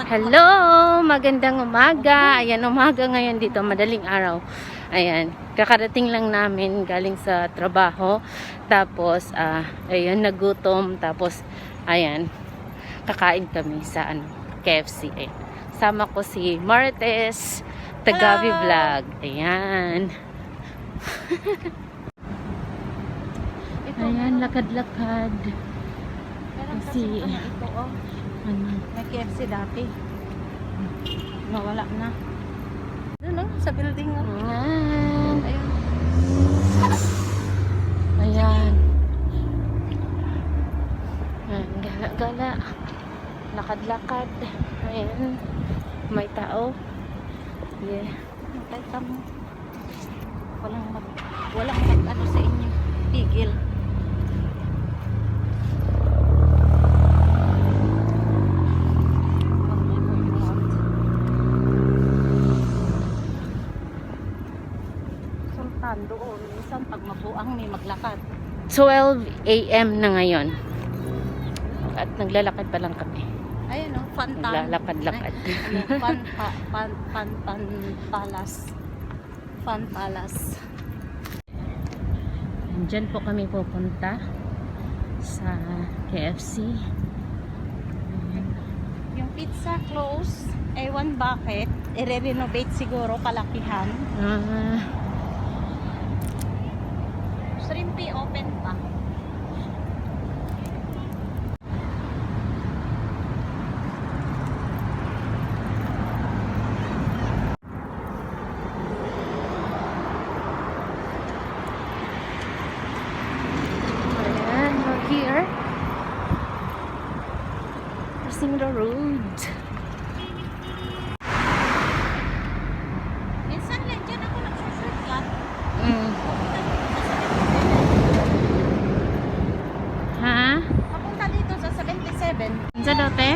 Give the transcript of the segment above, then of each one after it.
Hello! Magandang umaga. Ayan, umaga ngayon dito, madaling araw. Ayan, kakarating lang namin galing sa trabaho. Tapos, ayan, nagutom. Tapos, ayan, kakain kami sa KFC. Ayan. Sama ko si Martes, Tagabi Vlog. Ayan. Ayan, lakad-lakad. Kasi, may KFC dati. Nawala na. Doon lang, sa building. Ayan. Ayun. Ayan. Ayan, gala-gala. Lakad-lakad. Ayan. May tao. Yeah. Nakita mo. Walang ano sa inyo. Pigil. Sultan doon. Minsan pag mabuang may maglakad. 12 a.m. na ngayon. At naglalakad pa lang kami. Ayun o, Fantan. Naglalakad-lakad. Fan Palace. Diyan po kami pupunta sa KFC. Yung pizza close, ewan bakit, i-renovate siguro kalakihan. Shrimpy open pa. Ayan, we're here. Crossing the road. Minsan lang dyan ako nagsushortcut. Ha? Papunta dito sa 77. Sa dati?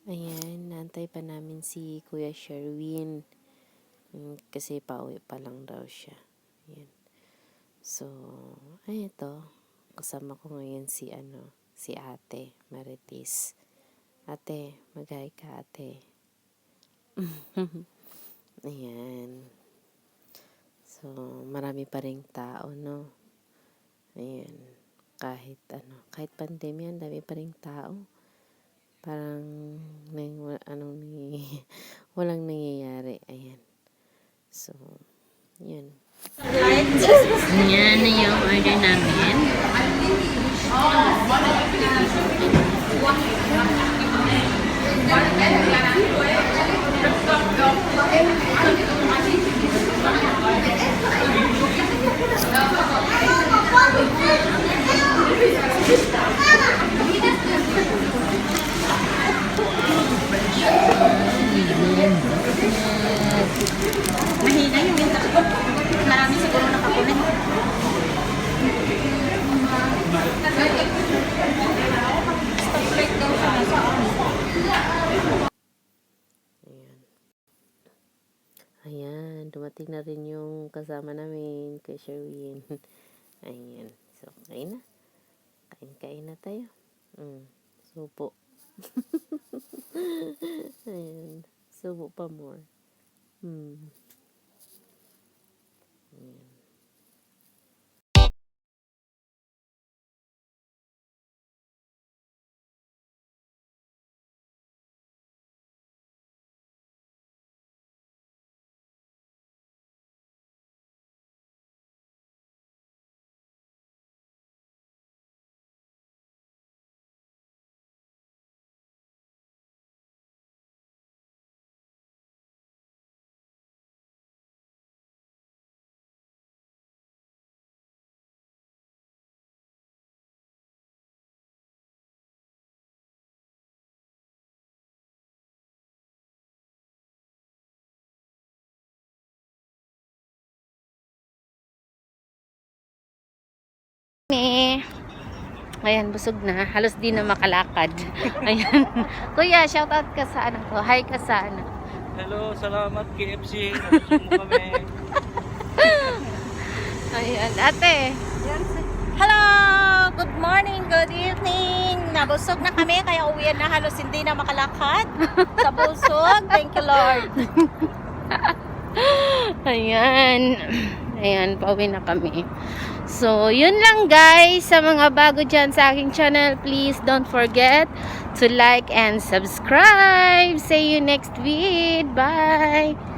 Ayan, naantay pa namin si Kuya Sherwin. Kasi pauwi pa lang daw siya. Ayan. So, ay ito. Kasama ko ngayon si Ate Marites. Ate, mag-hi ka ate. Ayan. So, marami pa ring tao, no? Ayan. Kahit pandemya, dami pa ring tao. Parang walang nangyayari. Ayan. So, yan. Yan na yung order namin. Mahina yung internet. Marami siguro nakakunin. Stoplight daw siya nasaan. Ayan. Ayan. Dumating na rin yung kasama namin kay Sherwin. Ayan. So, kain na. Kain na tayo. Supo. Ayan. Subo pa more. Ayan. Ayan, busog na. Halos di na makalakad. Ayan. Kuya, shoutout ka sa ko. Hi ka sa Hello, salamat KFC. Nabusog mo kami. Ayan, ate. Hello! Good morning, good evening. nabusog na kami, kaya uwian na halos hindi na makalakad sa busog. Thank you, Lord. Ayan. Ayan, pauwi na kami. So, yun lang guys. Sa mga bago dyan sa aking channel, please don't forget to like and subscribe. See you next vid. Bye!